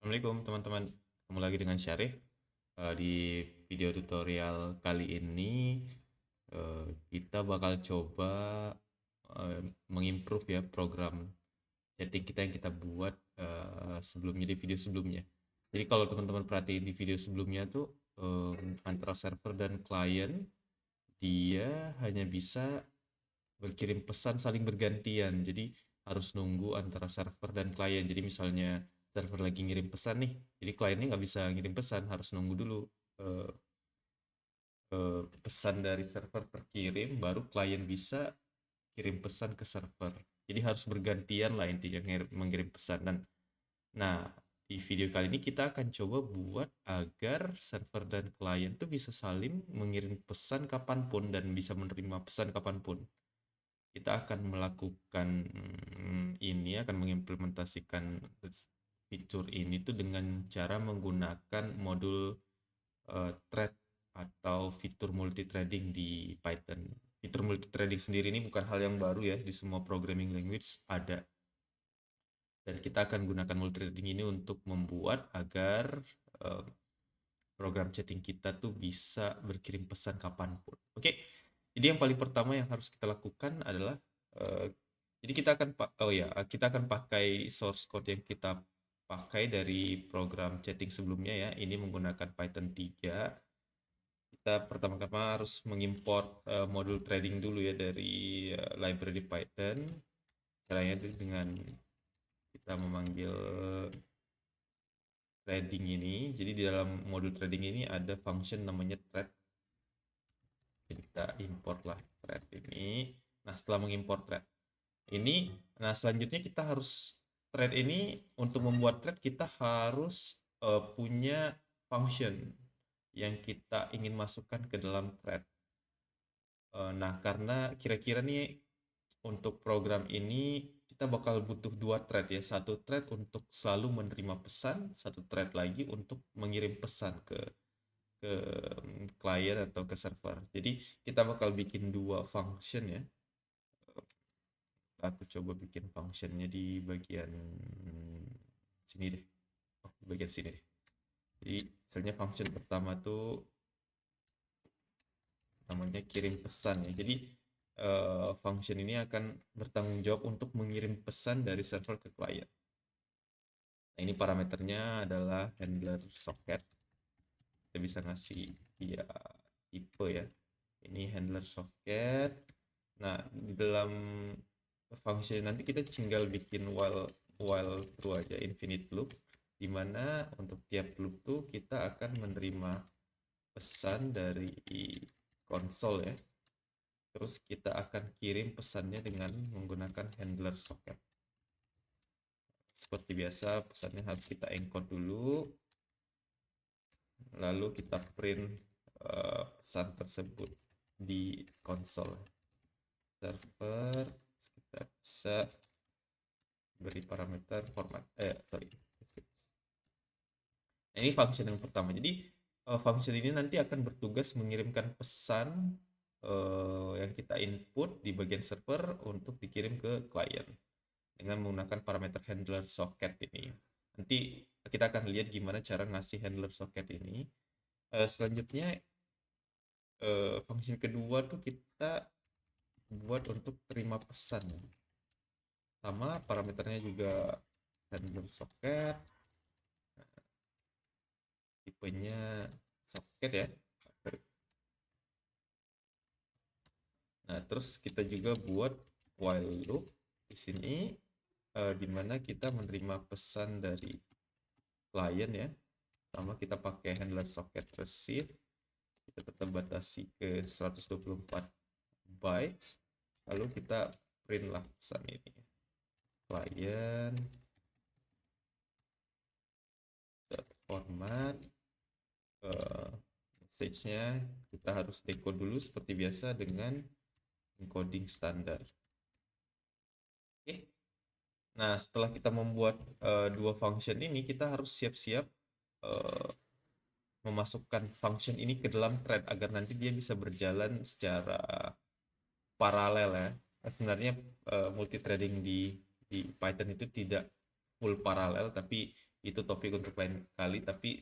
Assalamualaikum teman-teman, ketemu lagi dengan Syarif. Di video tutorial kali ini kita bakal coba mengimprove ya program chatting kita yang kita buat sebelumnya di video sebelumnya. Jadi kalau teman-teman perhatiin di video sebelumnya tuh antara server dan klien dia hanya bisa berkirim pesan saling bergantian. Jadi harus nunggu antara server dan klien. Jadi misalnya server lagi ngirim pesan nih, jadi kliennya nggak bisa ngirim pesan, harus nunggu dulu eh, pesan dari server terkirim, baru klien bisa kirim pesan ke server. Jadi harus bergantian lah intinya mengirim pesan. Dan nah, di video kali ini kita akan coba buat agar server dan klien tuh bisa saling mengirim pesan kapanpun dan bisa menerima pesan kapanpun. Kita akan melakukan ini, akan mengimplementasikan fitur ini tuh dengan cara menggunakan modul thread atau fitur multithreading di Python. Fitur multithreading sendiri ini bukan hal yang baru ya, di semua programming language ada. Dan kita akan gunakan multithreading ini untuk membuat agar eh, program chatting kita tuh bisa berkirim pesan kapanpun. Oke, jadi yang paling pertama yang harus kita lakukan adalah eh, jadi kita akan pakai source code yang kita pakai dari program chatting sebelumnya ya. Ini menggunakan Python 3. Kita pertama-tama harus mengimport modul trading dulu ya dari library Python. Caranya itu dengan kita memanggil trading ini. Jadi di dalam modul trading ini ada function namanya thread. Kita import lah thread ini. Nah, setelah mengimport thread ini, nah selanjutnya kita harus thread ini, untuk membuat thread kita harus punya function yang kita ingin masukkan ke dalam thread. Nah, karena kira-kira nih untuk program ini kita bakal butuh dua thread ya. Satu thread untuk selalu menerima pesan, satu thread lagi untuk mengirim pesan ke klien atau ke server. Jadi kita bakal bikin dua function ya. Aku coba bikin functionnya di bagian sini deh. Oh, di bagian sini deh. Jadi misalnya function pertama tuh namanya kirim pesan ya. Jadi function ini akan bertanggung jawab untuk mengirim pesan dari server ke klien. Nah, ini parameternya adalah handler socket. Kita bisa ngasih via tipe ya. Ini handler socket. Nah, di dalam function nanti kita tinggal bikin while true aja, infinite loop, di mana untuk tiap loop tuh kita akan menerima pesan dari konsol ya. Terus kita akan kirim pesannya dengan menggunakan handler socket. Seperti biasa, pesannya harus kita encode dulu, lalu kita print pesan tersebut di konsol server. Kita bisa beri parameter format nah, ini function yang pertama. Jadi function ini nanti akan bertugas mengirimkan pesan yang kita input di bagian server untuk dikirim ke klien dengan menggunakan parameter handler socket ini. Nanti kita akan lihat gimana cara ngasih handler socket ini. Selanjutnya function kedua tuh kita buat untuk terima pesan. Sama parameternya juga handler socket, tipenya socket ya. Nah, terus kita juga buat while loop di sini di mana kita menerima pesan dari klien ya. Sama kita pakai handler socket receive. Kita tetap batasi ke 124 bytes. Lalu kita print lah pesan ini. Client format message-nya kita harus decode dulu seperti biasa dengan encoding standar. Oke. Nah, setelah kita membuat dua function ini, kita harus siap-siap memasukkan function ini ke dalam thread agar nanti dia bisa berjalan secara paralel ya. Sebenarnya multithreading di Python itu tidak full paralel, tapi itu topik untuk lain kali. Tapi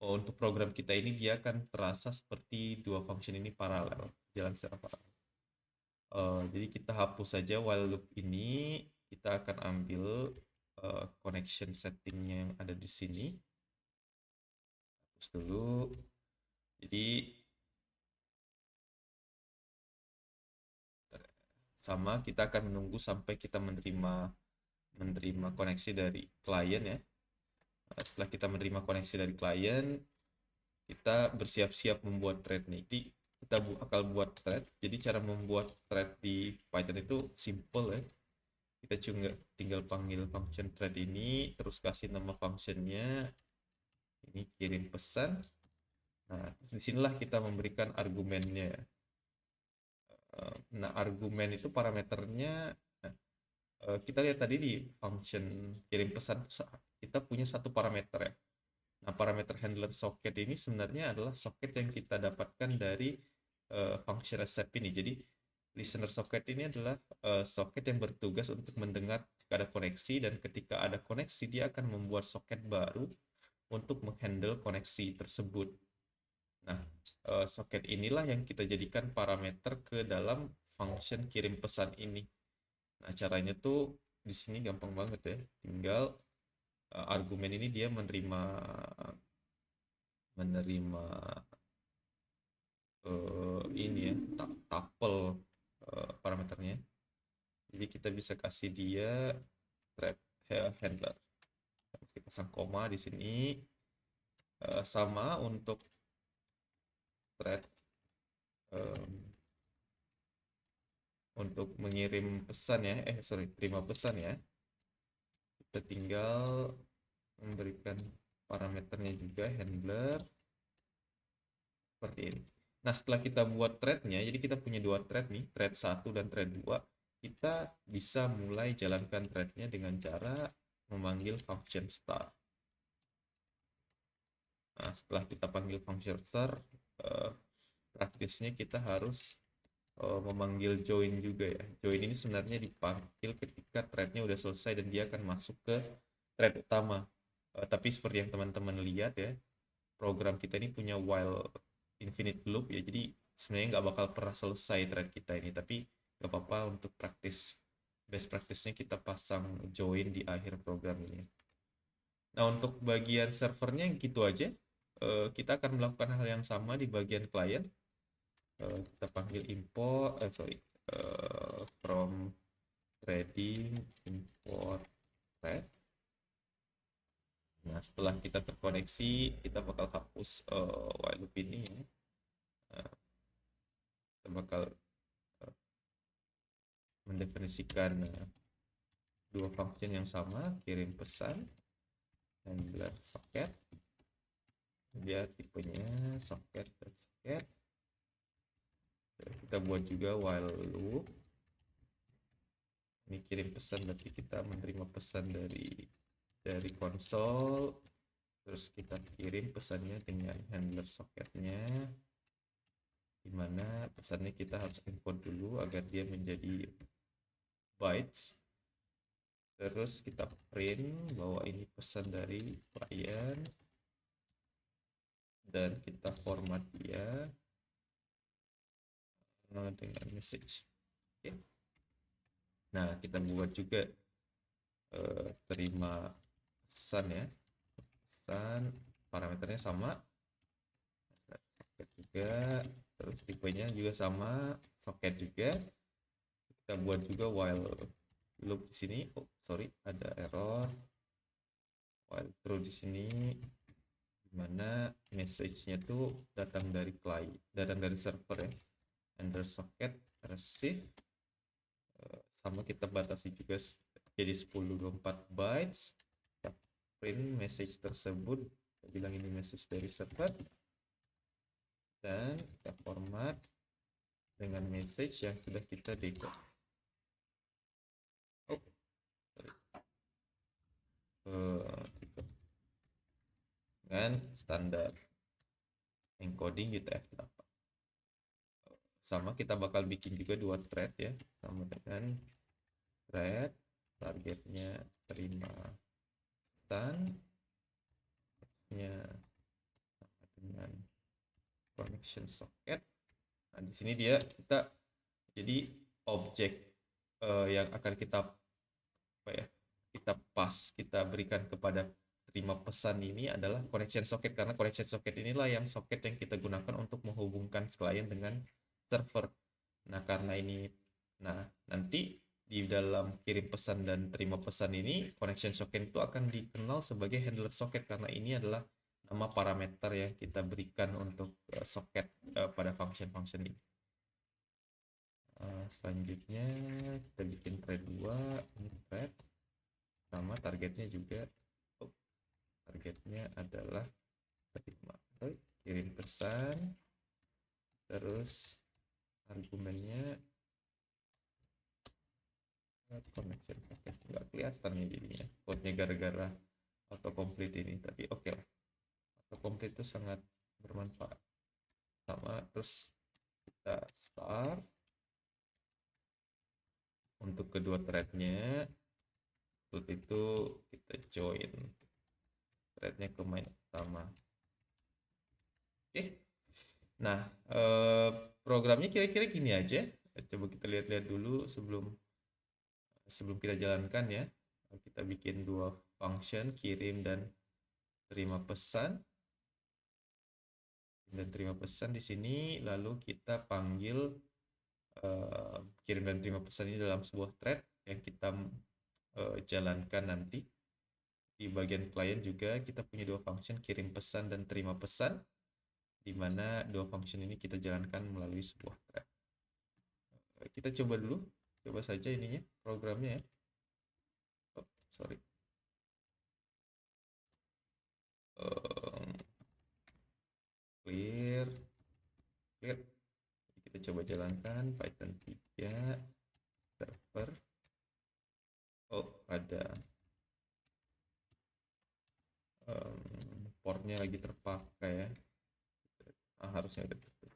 untuk program kita ini dia akan terasa seperti dua function ini paralel, jalan secara paralel. Jadi kita hapus saja while loop ini, kita akan ambil connection settingnya yang ada di sini, hapus dulu. Jadi sama, kita akan menunggu sampai kita menerima koneksi dari klien ya. Setelah kita menerima koneksi dari klien, kita bersiap-siap membuat thread nih. Jadi kita akan buat thread. Jadi cara membuat thread di Python itu simple ya. Kita cuma tinggal panggil function thread ini, terus kasih nama functionnya. Ini kirim pesan. Nah, disinilah kita memberikan argumennya. Nah, argumen itu parameternya, kita lihat tadi di function kirim pesan kita punya satu parameter ya. Nah, parameter handler socket ini sebenarnya adalah socket yang kita dapatkan dari function accept ini. Jadi listener socket ini adalah socket yang bertugas untuk mendengar jika ada koneksi, dan ketika ada koneksi dia akan membuat socket baru untuk menghandle koneksi tersebut. Nah, socket inilah yang kita jadikan parameter ke dalam function kirim pesan ini. Nah, caranya tuh di sini gampang banget ya. Tinggal argumen ini dia menerima ini ya, tuple parameternya. Jadi kita bisa kasih dia thread handler. Kita pasang koma di sini. Sama untuk thread untuk mengirim pesan ya, terima pesan ya. Kita tinggal memberikan parameternya juga handler seperti ini. Nah, setelah kita buat threadnya, jadi kita punya dua thread nih, thread 1 dan thread 2. Kita bisa mulai jalankan threadnya dengan cara memanggil function start. Nah, setelah kita panggil function start, praktisnya kita harus memanggil join juga ya. Join ini sebenarnya dipanggil ketika threadnya udah selesai dan dia akan masuk ke thread utama. Tapi seperti yang teman-teman lihat ya, program kita ini punya while infinite loop ya, jadi sebenarnya nggak bakal pernah selesai thread kita ini. Tapi nggak apa-apa, untuk best practice-nya kita pasang join di akhir program ini. Nah, untuk bagian servernya gitu aja. Kita akan melakukan hal yang sama di bagian klien. Kita panggil import from threading import thread. Nah, setelah kita terkoneksi, kita bakal hapus while loop ini ya. Kita bakal mendefinisikan dua function yang sama, kirim pesan handler socket. Dia tipenya socket dan socket. Kita buat juga while loop. Ini kirim pesan, berarti kita menerima pesan dari konsol, terus kita kirim pesannya dengan handler socketnya, dimana pesannya kita harus encode dulu agar dia menjadi bytes. Terus kita print bahwa ini pesan dari klien, dan kita format dia dengan message. Oke. Nah, kita buat juga terima pesan ya, pesan parameternya sama, socket juga, terus tipenya juga sama, socket juga. Kita buat juga while loop di sini. Ada error. While true di sini, dimana message-nya tuh datang dari server ya. Handler socket receive, sama kita batasi juga jadi 1024 bytes. Kita print message tersebut, kita bilang ini message dari server, dan kita format dengan message yang sudah kita decode. Dengan standar encoding gitu F8. Sama, kita bakal bikin juga dua thread ya, sama dengan thread targetnya terima pesan, connection socket. Nah, di sini kita jadi objek yang akan kita kita berikan kepada terima pesan ini adalah connection socket, karena connection socket inilah yang socket yang kita gunakan untuk menghubungkan klien dengan server. Nah, nanti di dalam kirim pesan dan terima pesan ini connection socket itu akan dikenal sebagai handler socket, karena ini adalah nama parameter yang kita berikan untuk socket pada function ini. Selanjutnya kita bikin thread 2, ini thread sama targetnya juga. Targetnya adalah kirim pesan, terus argumennya connection socket. Nggak kelihatan ya jadinya code-nya gara-gara autocomplete ini, tapi oke lah, autocomplete itu sangat bermanfaat. Sama, terus kita start untuk kedua threadnya. Setelah itu kita join threadnya ke main utama. Oke. Nah, programnya kira-kira gini aja. Coba kita lihat-lihat dulu sebelum kita jalankan ya. Kita bikin dua function, kirim dan terima pesan. Dan terima pesan di sini, lalu kita panggil kirim dan terima pesan ini dalam sebuah thread yang kita jalankan nanti. Di bagian klien juga kita punya dua function, kirim pesan dan terima pesan, di mana dua function ini kita jalankan melalui sebuah thread. Kita coba dulu, coba saja ininya, programnya ya. Oh, sorry. Clear. Kita coba jalankan Python 3 server. Oh, ada portnya lagi terpakai ya. Harusnya udah tutup.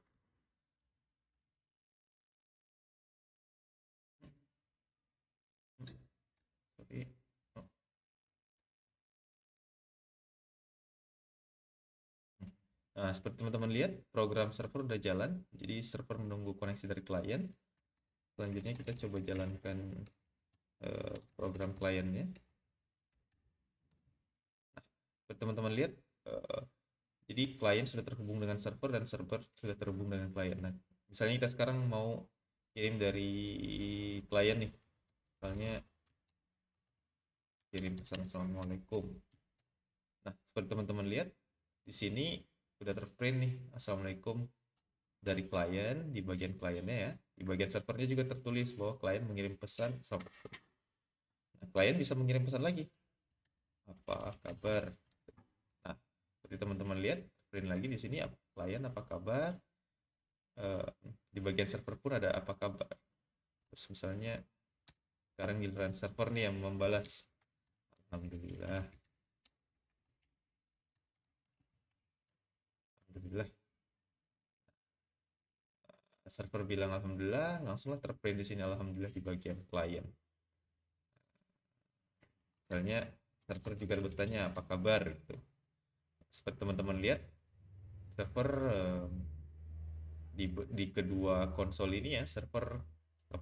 Sorry. Oh. Nah, seperti teman-teman lihat, program server udah jalan. Jadi server menunggu koneksi dari klien. Selanjutnya kita coba jalankan program kliennya. Nah, teman-teman lihat, jadi klien sudah terhubung dengan server dan server sudah terhubung dengan klien. Nah, misalnya kita sekarang mau kirim dari klien nih, misalnya kirim pesan assalamualaikum. Nah, seperti teman-teman lihat di sini sudah terprint nih assalamualaikum dari klien di bagian kliennya ya. Di bagian servernya juga tertulis bahwa klien mengirim pesan assalamualaikum. Nah, klien bisa mengirim pesan lagi, apa kabar. Nah, seperti teman-teman lihat, print lagi di sini klien apa kabar. Di bagian server pun ada apa kabar. Terus misalnya sekarang giliran server nih yang membalas alhamdulillah. Server bilang alhamdulillah, langsunglah terprint di sini alhamdulillah di bagian klien. Misalnya server juga bertanya apa kabar gitu. Seperti teman-teman lihat, server di kedua konsol ini ya, server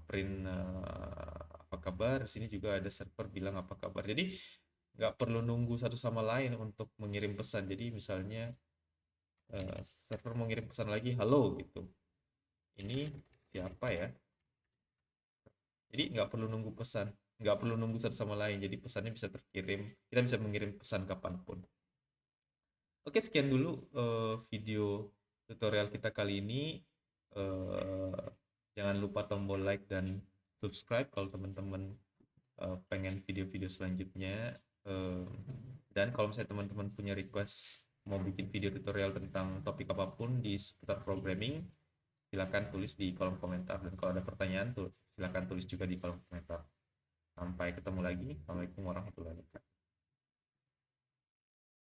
print apa kabar. Di sini juga ada server bilang apa kabar. Jadi nggak perlu nunggu satu sama lain untuk mengirim pesan. Jadi misalnya server mau ngirim pesan lagi, halo gitu. Ini siapa ya? Jadi nggak perlu nunggu pesan, nggak perlu nunggu satu sama lain. Jadi pesannya bisa terkirim, kita bisa mengirim pesan kapanpun. Oke, sekian dulu video tutorial kita kali ini. Jangan lupa tombol like dan subscribe kalau teman-teman pengen video-video selanjutnya. Dan kalau misalnya teman-teman punya request mau bikin video tutorial tentang topik apapun di seputar programming, silakan tulis di kolom komentar. Dan kalau ada pertanyaan tuh silakan tulis juga di kolom komentar. Sampai ketemu lagi. Assalamualaikum warahmatullahi wabarakatuh.